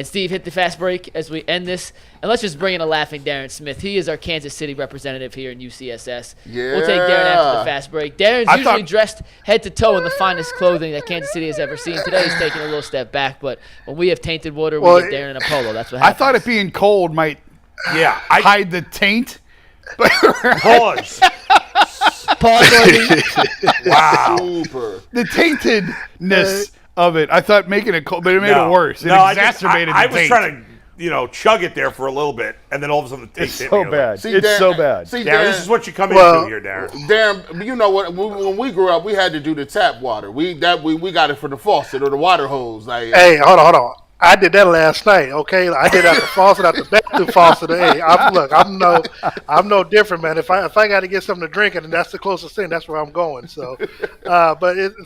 And Steve, hit the fast break as we end this. And let's just bring in a laughing Darren Smith. He is our Kansas City representative here in UCSS. Yeah. We'll take Darren after the fast break. Darren's usually dressed head to toe in the finest clothing that Kansas City has ever seen. Today he's taking a little step back, but when we have tainted water, we get Darren in a polo. That's what happens. I thought it being cold might hide the taint. Pause. Wow. Super. The taintedness of it. I thought making it cold, but it made it worse. It exacerbated the taint. I was trying to, chug it there for a little bit, and then all of a sudden the taint hit me. So bad. It's so bad. See, Darren, this is what you come into here, Darren. Darren, you know what? When we grew up, we had to do the tap water. We got it from the faucet or the water hose. Like, hey, hold on. I did that last night. Okay, I did out the faucet, out the bathroom faucet. Hey, I'm no different, man. If I got to get something to drink, and that's the closest thing, that's where I'm going. So,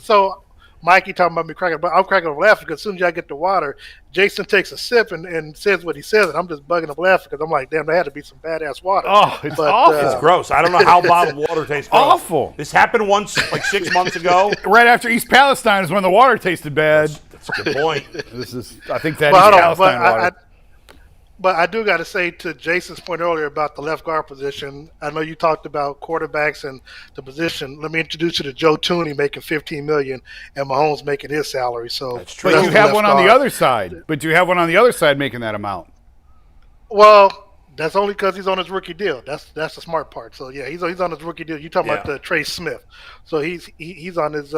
so Mikey talking about me cracking, but I'm cracking up laughing because as soon as I get the water, Jason takes a sip and says what he says, and I'm just bugging up laughing because I'm like, damn, there had to be some badass water. Oh, it's awful. It's gross. I don't know how bottled water tastes gross. Awful. This happened once, like 6 months ago. Right after East Palestine is when the water tasted bad. That's a good point. I think that is Palestine water. But I do got to say to Jason's point earlier about the left guard position, I know you talked about quarterbacks and the position. Let me introduce you to Joe Tooney making $15 million and Mahomes making his salary. So that's true. But you have one on the other side. But you have one on the other side making that amount. Well, that's only because he's on his rookie deal. That's the smart part. So yeah, he's on his rookie deal. You're talking about the Trey Smith. So he's on his.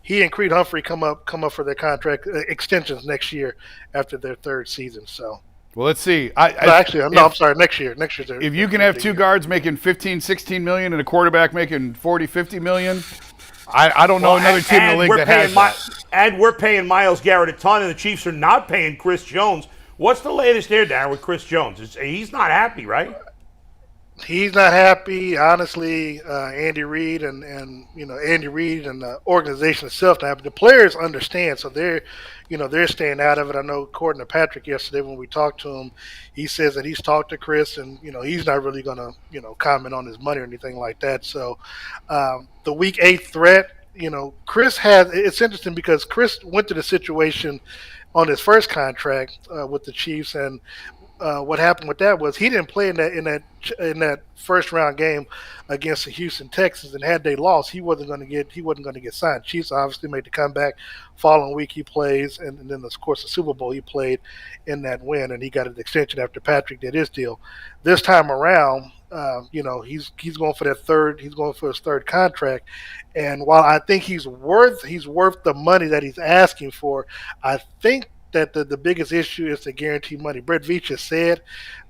He and Creed Humphrey come up for their contract extensions next year after their third season. So. Well, let's see. I'm sorry. Next year. If you can have two guards making 15, 16 million and a quarterback making 40, 50 million, I don't know another team in the league that has that. And we're paying Myles Garrett a ton, and the Chiefs are not paying Chris Jones. What's the latest there, Darren, with Chris Jones? He's not happy, right? He's not happy. Honestly, Andy Reid and the organization itself not happy. The players understand, so they're staying out of it. I know, according to Patrick yesterday when we talked to him, he says that he's talked to Chris, and he's not really going to comment on his money or anything like that. So the Week 8 threat, Chris has. It's interesting because Chris went to the situation on his first contract with the Chiefs, and what happened with that was he didn't play in that first round game against the Houston Texans, and had they lost, he wasn't going to get signed. Chiefs obviously made the comeback. Following week he plays, and then of course the Super Bowl he played in that win, and he got an extension after Patrick did his deal. This time around, he's going for his third contract, and while I think he's worth the money that he's asking for, I think that the biggest issue is the guaranteed money. Brett Veach has said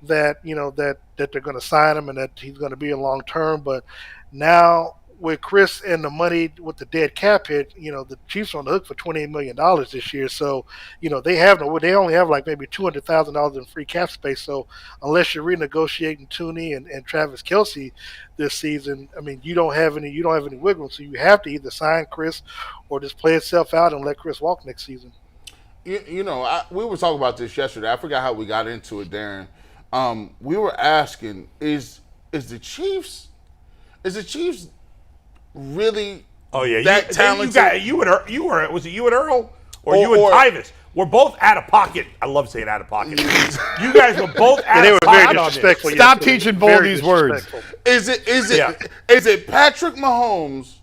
that that they're going to sign him and that he's going to be a long term. But now with Chris and the money with the dead cap hit, the Chiefs are on the hook for $28 million this year. So they only have like maybe $200,000 in free cap space. So unless you're renegotiating Tooney and Travis Kelce this season, I mean you don't have any wiggle room. So you have to either sign Chris or just play itself out and let Chris walk next season. We were talking about this yesterday. I forgot how we got into it, Darren. We were asking, is the Chiefs really that talented? Was it you and Earl or you and Tyvis? We're both out of pocket. I love saying out of pocket. You guys were both out of pocket on this. Stop teaching Bull these words. Is it Patrick Mahomes?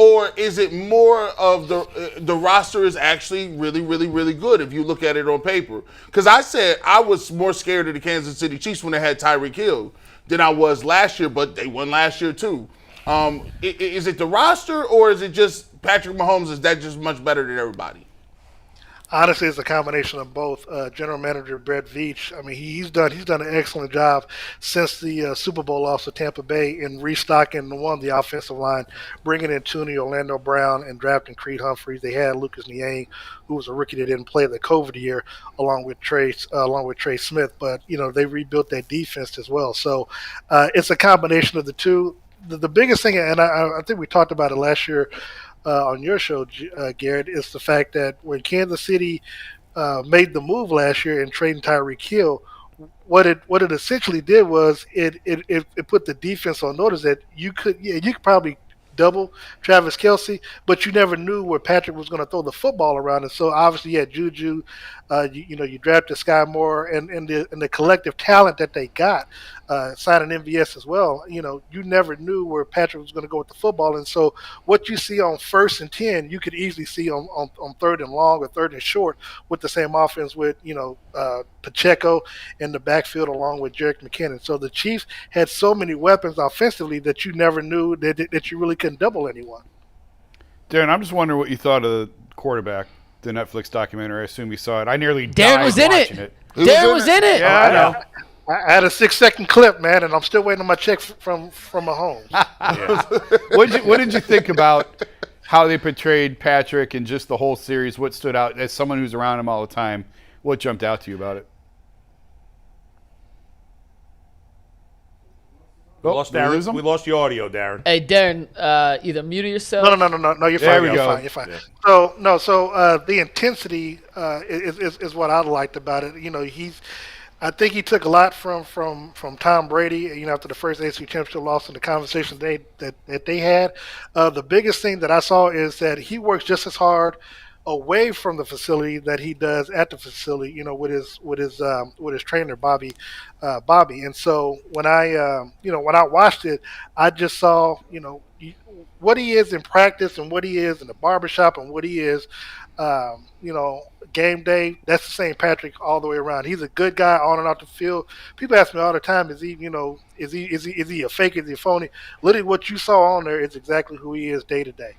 Or is it more of the roster is actually really, really, really good if you look at it on paper? Because I said I was more scared of the Kansas City Chiefs when they had Tyreek Hill than I was last year, but they won last year too. Is it the roster or is it just Patrick Mahomes? Is that just much better than everybody? Honestly, it's a combination of both. General Manager Brett Veach, I mean, he's done an excellent job since the Super Bowl loss to Tampa Bay in restocking the offensive line, bringing in Tooney, Orlando Brown, and drafting Creed Humphreys. They had Lucas Niang, who was a rookie that didn't play the COVID year, along with Trey Smith. But they rebuilt that defense as well. So it's a combination of the two. The biggest thing, and I think we talked about it last year. On your show, Garrett, is the fact that when Kansas City made the move last year in trading Tyreek Hill, what it essentially did was it put the defense on notice that you could probably double Travis Kelce, but you never knew where Patrick was going to throw the football around. And so obviously you had Juju, you drafted Sky Moore, and the collective talent that they got, signing MVS as well. You never knew where Patrick was going to go with the football. And so what you see on 1st and 10, you could easily see on 3rd and long or 3rd and short with the same offense with, Pacheco in the backfield along with Jerick McKinnon. So the Chiefs had so many weapons offensively that you never knew that you really couldn't double anyone. Darren, I'm just wondering what you thought of the quarterback, the Netflix documentary. I assume you saw it. I nearly Darren died was in watching it. Darren was in it. Yeah, I know. I had a 6-second clip, man, and I'm still waiting on my check from Mahomes. What did you think about how they portrayed Patrick and just the whole series? What stood out as someone who's around him all the time? What jumped out to you about it? We lost Darren. We lost your audio, Darren. Hey, Darren, either mute yourself. No, you're fine. You're fine. Yeah. So the intensity is what I liked about it. I think he took a lot from Tom Brady. After the first AFC Championship loss and the conversations that they had. The biggest thing that I saw is that he works just as hard away from the facility that he does at the facility, with his trainer Bobby. And so when I watched it, I just saw what he is in practice and what he is in the barbershop and what he is, game day. That's the same Patrick all the way around. He's a good guy on and off the field. People ask me all the time, is he a fake? Is he a phony? Literally, what you saw on there is exactly who he is day to day.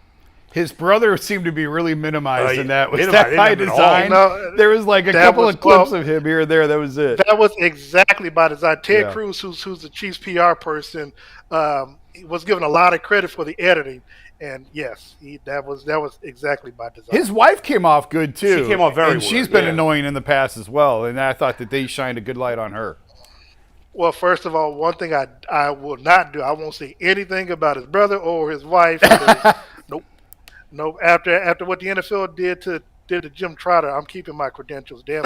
His brother seemed to be really minimized in that. Was that by design? There was like a couple of clips of him here and there. That was it. That was exactly by design. Ted Cruz, who's the Chiefs PR person, was given a lot of credit for the editing. And yes, that was exactly by design. His wife came off good too. She came off very well. She's been annoying in the past as well. And I thought that they shined a good light on her. Well, first of all, one thing I will not do, I won't say anything about his brother or his wife. Nope. After what the NFL did to Jim Trotter, I'm keeping my credentials. Damn.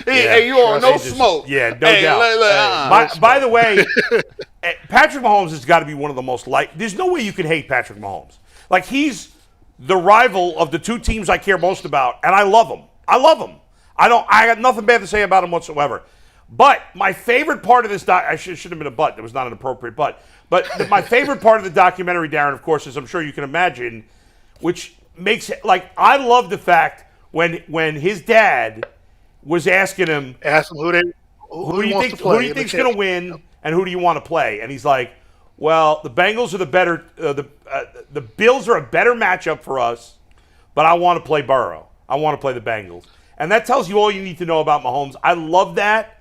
Hey, you on no smoke? Yeah, no doubt. By the way, Patrick Mahomes has got to be one of the most There's no way you can hate Patrick Mahomes. Like, he's the rival of the two teams I care most about, and I love him. I got nothing bad to say about him whatsoever. But my favorite part of this I should have been a but. That was not an appropriate but. But my favorite part of the documentary, Darren, of course, is I'm sure you can imagine, which makes it I love the fact when his dad was asking him, who do you think's going to win and who do you want to play? And he's like, well, the Bengals are the better, the Bills are a better matchup for us, but I want to play Burrow. I want to play the Bengals. And that tells you all you need to know about Mahomes. I love that.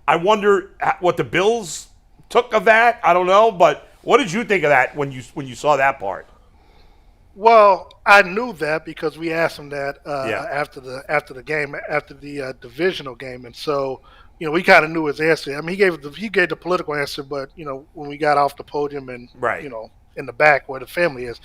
I wonder what the Bills took of that. I don't know, but what did you think of that when you saw that part? Well, I knew that because we asked him that after the game, after the divisional game, and so we kind of knew his answer. I mean, he gave the political answer, but when we got off the podium and in the back where the family is,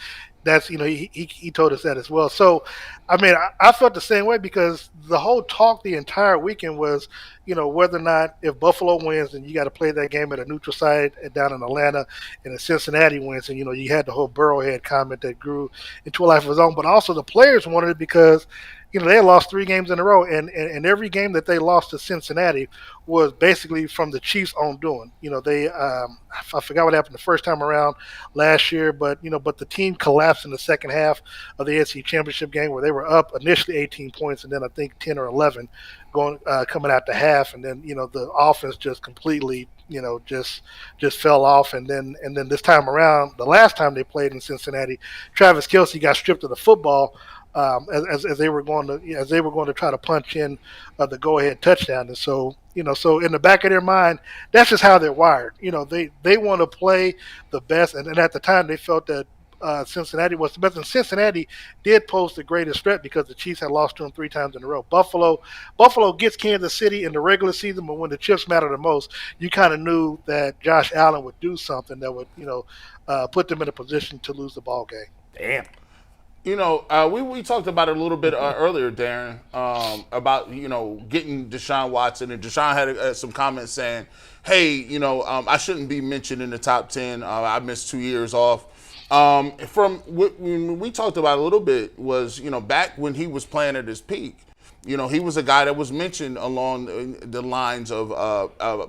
that's he told us that as well. So, I mean, I felt the same way because the whole talk the entire weekend was, whether or not if Buffalo wins, then you got to play that game at a neutral site down in Atlanta, and if Cincinnati wins, and you had the whole Burrowhead comment that grew into a life of his own. But also the players wanted it because they had lost 3 games in a row, and every game that they lost to Cincinnati was basically from the Chiefs' own doing. They I forgot what happened the first time around last year, but the team collapsed in the second half of the AFC Championship game where they were up initially 18 points and then I think 10 or 11 coming out to half, and then the offense just completely just fell off, and then this time around, the last time they played in Cincinnati, Travis Kelce got stripped of the football. As they were going to try to punch in the go-ahead touchdown, and so so in the back of their mind, that's just how they're wired. They want to play the best, and at the time they felt that Cincinnati was the best, and Cincinnati did pose the greatest threat because the Chiefs had lost to them 3 times in a row. Buffalo gets Kansas City in the regular season, but when the chips matter the most, you kind of knew that Josh Allen would do something that would put them in a position to lose the ball game. Damn. You know, we talked about it a little bit earlier, Darren, about, getting Deshaun Watson. And Deshaun had some comments saying, hey, I shouldn't be mentioned in the top 10. I missed 2 years off. From what we talked about a little bit was, back when he was playing at his peak, he was a guy that was mentioned along the lines of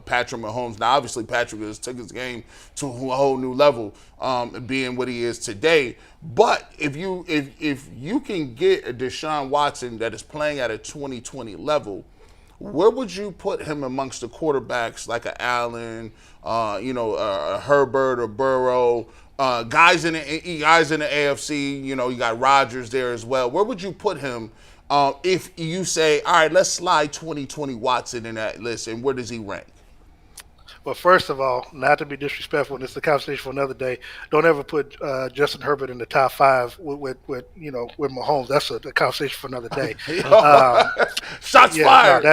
Patrick Mahomes. Now, obviously, Patrick has took his game to a whole new level, being what he is today. But if you can get a Deshaun Watson that is playing at a 2020 level, where would you put him amongst the quarterbacks like a Allen, a Herbert or Burrow, guys in the AFC? You got Rodgers there as well. Where would you put him? If you say, all right, let's slide 2020 Watson in that list, and where does he rank? Well, first of all, not to be disrespectful, and it's a conversation for another day. Don't ever put Justin Herbert in the top 5 with Mahomes. That's a conversation for another day. Shots fired.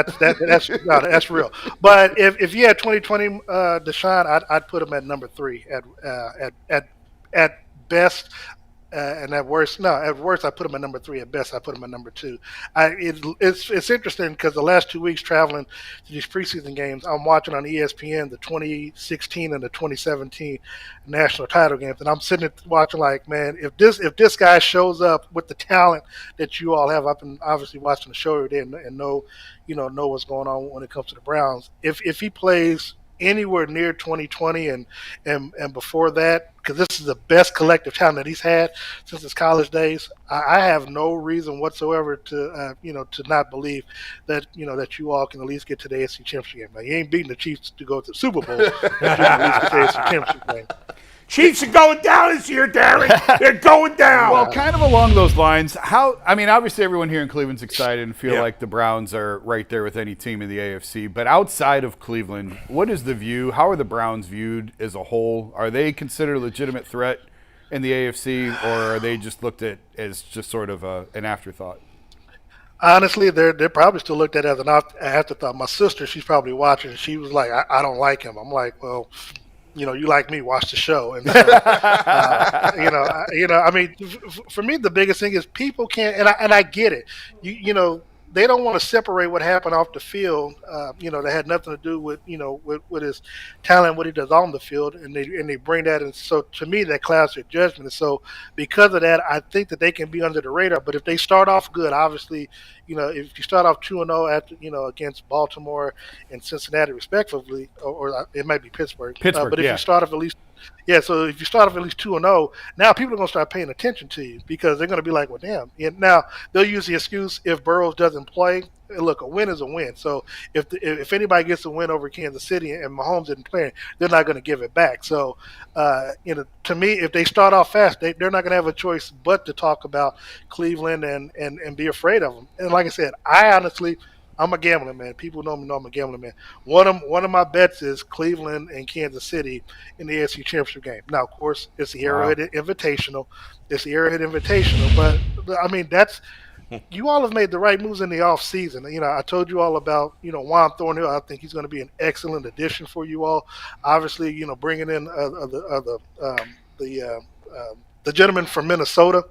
No, that's real. But if you had 2020 Deshaun, I'd put him at number 3 at best. And at worst, I put him at number 3. At best, I put him at number 2. It's interesting because the last 2 weeks traveling to these preseason games, I'm watching on ESPN the 2016 and the 2017 national title games, and I'm sitting there watching like, man, if this guy shows up with the talent that you all have, I've been obviously watching the show every day and know what's going on when it comes to the Browns. If he plays anywhere near 2020 and before that, because this is the best collective talent that he's had since his college days, I have no reason whatsoever to not believe that that you all can at least get to the AFC Championship game. Now, you ain't beating the Chiefs to go to the Super Bowl, but you can at least get to the AFC Championship game. Chiefs are going down this year, Darren. They're going down. Well, kind of along those lines, obviously everyone here in Cleveland's excited and feel like the Browns are right there with any team in the AFC. But outside of Cleveland, what is the view? How are the Browns viewed as a whole? Are they considered a legitimate threat in the AFC, or are they just looked at as just sort of an afterthought? Honestly, they're probably still looked at as an afterthought. My sister, she's probably watching. She was like, I don't like him. I'm like, well, you like me, watch the show. And so, for me, the biggest thing is people can't, and I get it. They don't want to separate what happened off the field. That had nothing to do with with his talent, what he does on the field, and they bring that. And so to me, that clouds their judgment. And so because of that, I think that they can be under the radar. But if they start off good, obviously, if you start off 2-0 after against Baltimore and Cincinnati respectively, or it might be Pittsburgh. But if you start off at least. Yeah, so if you start off at least 2-0, now people are going to start paying attention to you because they're going to be like, well, damn. And now they'll use the excuse if Burrows doesn't play. Look, a win is a win. So if anybody gets a win over Kansas City and Mahomes didn't play, they're not going to give it back. So, to me, if they start off fast, they're not going to have a choice but to talk about Cleveland and be afraid of them. And like I said, I'm a gambling man. People know me. I'm a gambling man. One of my bets is Cleveland and Kansas City in the AFC Championship game. Now, of course, it's the Arrowhead Invitational. But that's you all have made the right moves in the off season. I told you all about Juan Thornhill. I think he's going to be an excellent addition for you all. Obviously, bringing in the gentleman from Minnesota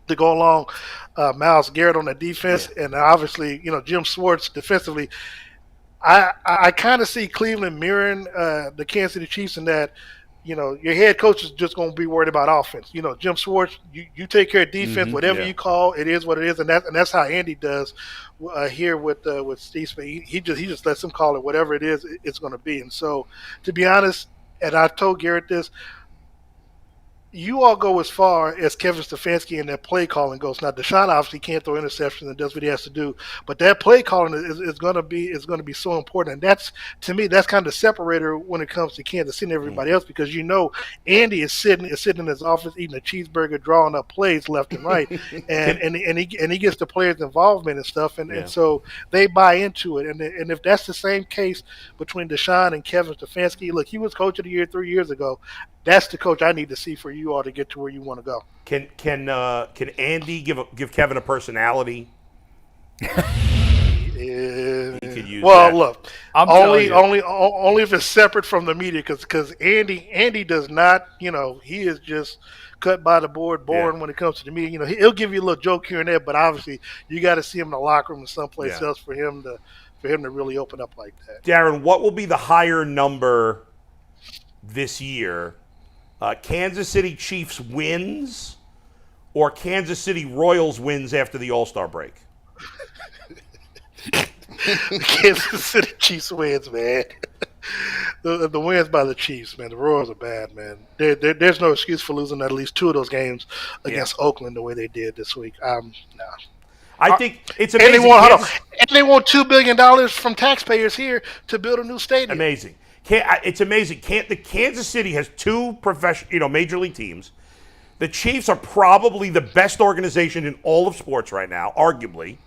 to go along, Myles Garrett on the defense, and obviously, Jim Schwartz defensively. I kind of see Cleveland mirroring the Kansas City Chiefs in that, your head coach is just going to be worried about offense. Jim Schwartz, you take care of defense, whatever you call it is what it is, and that's how Andy does here with Steve Smith. He just lets him call it whatever it is it's going to be. And so, to be honest, and I told Garrett this. You all go as far as Kevin Stefanski and that play calling goes. Now, Deshaun obviously can't throw interceptions and does what he has to do, but that play calling is going to be so important. And that's, to me, that's kind of the separator when it comes to Kansas City and everybody else, because Andy is sitting in his office eating a cheeseburger, drawing up plays left and right, and he gets the players' involvement and stuff, and so they buy into it. And if that's the same case between Deshaun and Kevin Stefanski, look, he was coach of the year 3 years ago. That's the coach I need to see for you all to get to where you want to go. Can Andy give Kevin a personality? He could use Well, that. look, only if it's separate from the media, because Andy does not, he is just cut by the board, boring when it comes to the media. He'll give you a little joke here and there, but obviously you got to see him in the locker room or someplace else for him to really open up like that. Darren, what will be the higher number this year? Kansas City Chiefs wins or Kansas City Royals wins after the All-Star break? Kansas City Chiefs wins, man. The wins by the Chiefs, man. The Royals are bad, man. There's no excuse for losing at least 2 of those games against Oakland the way they did this week. No. I think it's amazing. And they want $2 billion from taxpayers here to build a new stadium. Amazing. It's amazing. The Kansas City has 2 professional, major league teams. The Chiefs are probably the best organization in all of sports right now, arguably.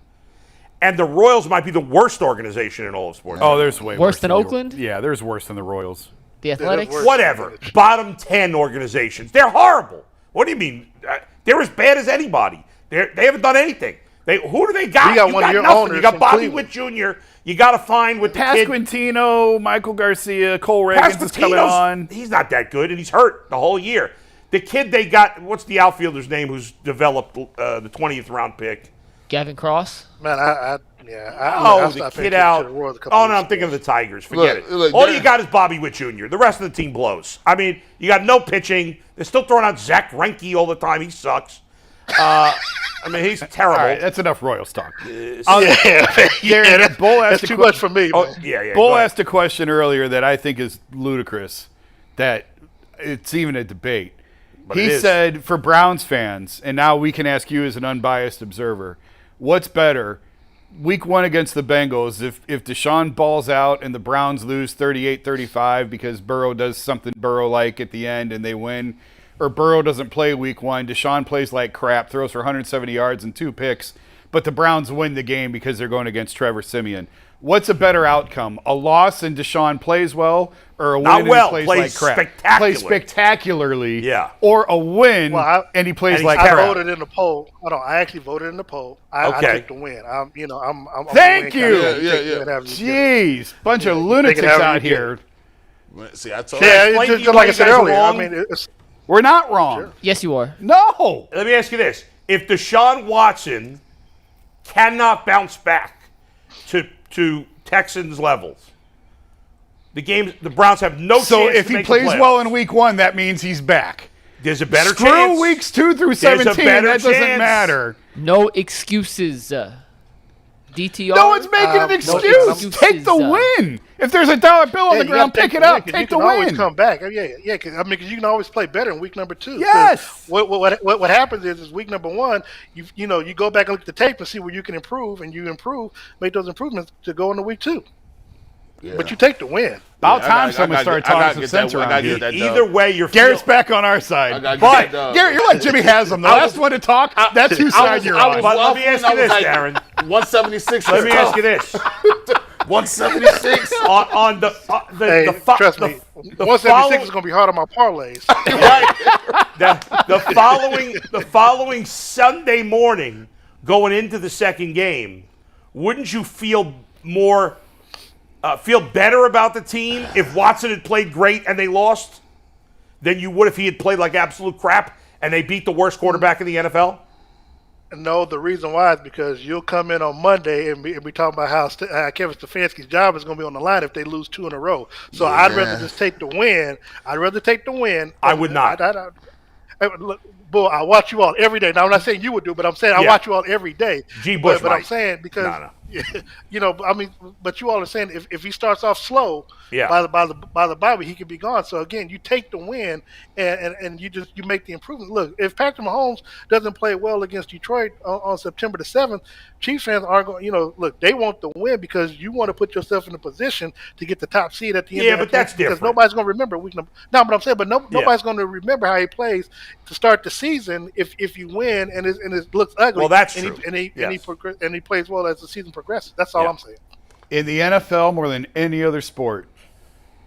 And the Royals might be the worst organization in all of sports. Oh, there's way worse than Oakland? Yeah, there's worse than the Royals. The Athletics? Whatever. Bottom 10 organizations. They're horrible. What do you mean? They're as bad as anybody. They haven't done anything. Who do they got? You got nothing. owners. You got Bobby Cleveland. Witt Jr. You got to find with the kid. Pasquantino, Michael Garcia, Cole Reagans is coming on. He's not that good, and he's hurt the whole year. The kid they got, what's the outfielder's name who's developed the 20th round pick? Gavin Cross? Man, the kid out. I'm thinking of the Tigers. Forget it. All you got is Bobby Witt Jr. The rest of the team blows. I mean, you got no pitching. They're still throwing out Zach Greinke all the time. He sucks. He's terrible. All right, that's enough Royals talk. Bull that's too much for me. Bull asked a question earlier that I think is ludicrous, that it's even a debate. But he said, for Browns fans, and now we can ask you as an unbiased observer, what's better, week 1 against the Bengals, if Deshaun balls out and the Browns lose 38-35 because Burrow does something Burrow-like at the end and they win, or Burrow doesn't play week 1, Deshaun plays like crap, throws for 170 yards and 2 picks, but the Browns win the game because they're going against Trevor Siemian. What's a better outcome? A loss and Deshaun plays well, or a win and he plays like crap? Plays spectacularly. Yeah. Or a win and he plays like crap. I voted in the poll. Hold on, I actually voted in the poll. I took the win. I'm Thank you. Yeah. Jeez, bunch of lunatics out here. See, I told you. Yeah, just like I said earlier. We're not wrong. Sure. Yes, you are. No. Let me ask you this: if Deshaun Watson cannot bounce back to Texans levels, the Browns have no chance. So if to he make plays the playoffs. well in week 1, that means he's back. There's a better Screw chance. weeks 2 through 17. That doesn't matter. No excuses. DTR. No one's making an excuse. Take the win. If there's a dollar bill on the ground, pick it up. Take the win. You can always come back. Yeah. Cause you can always play better in week number 2. Yes. What happens is week number 1, you go back and look at the tape and see where you can improve, and you make those improvements to go into week 2. Yeah. But you take the win. About time someone started talking some sense around here. Either way, Garrett's back on our side. But Garrett, you're like Jimmy Haslam. The last one to talk, that's whose side you're on. But let me ask you this, Darren. 176. Let me ask you this. 176 on the trust me. 176 is going to be hard on my parlays. The following Sunday morning, going into the second game, wouldn't you feel better about the team if Watson had played great and they lost than you would if he had played like absolute crap and they beat the worst quarterback in the NFL? No, the reason why is because you'll come in on Monday and be talking about how Kevin Stefanski's job is going to be on the line if they lose 2 in a row. So I'd rather just take the win. I'd rather take the win. I would not. Look, Bull, I watch you all every day. Now, I'm not saying you would do, but I'm saying I watch you all every day. But I'm saying because but you all are saying if he starts off slow by the bye week, he could be gone. So again, you take the win and you make the improvement. Look, if Patrick Mahomes doesn't play well against Detroit on September the 7th, Chiefs fans are going. Look, they want the win because you want to put yourself in a position to get the top seed at the end. Yeah, but that's different. Because nobody's going to remember week number. No, but I'm saying, nobody's going to remember how he plays to start the season if you win and it looks ugly. Well, that's true. And he plays well as the season progresses. That's all I'm saying. In the NFL, more than any other sport,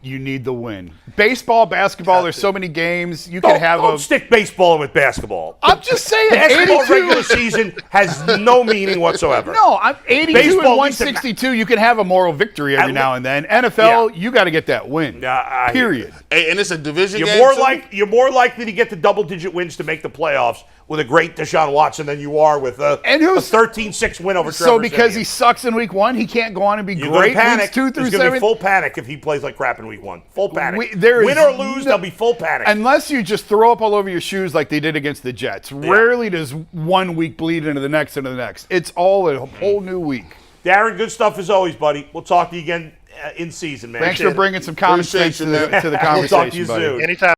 you need the win. Baseball, basketball, there's so many games. You can have don't stick baseball in with basketball. I'm just saying. Basketball 82 regular season has no meaning whatsoever. No, I'm 82 Baseball and 162. You can have a moral victory every now and then. NFL, you got to get that win. Period. And it's a division game. You're more likely to get the double-digit wins to make the playoffs with a great Deshaun Watson than you are with a 13-6 win over Trevor So because Siemian. he sucks in week 1, he can't go on and be You're great panic. weeks 2 through There's going to 7? be full panic if he plays like crap in week 1. Full panic. Win or lose, there'll be full panic. Unless you just throw up all over your shoes like they did against the Jets. Rarely does 1 week bleed into the next. It's all a whole new week. Darren, good stuff as always, buddy. We'll talk to you again in season, man. Thanks for bringing some common sense to the conversation, We'll talk to you buddy. soon. Anytime.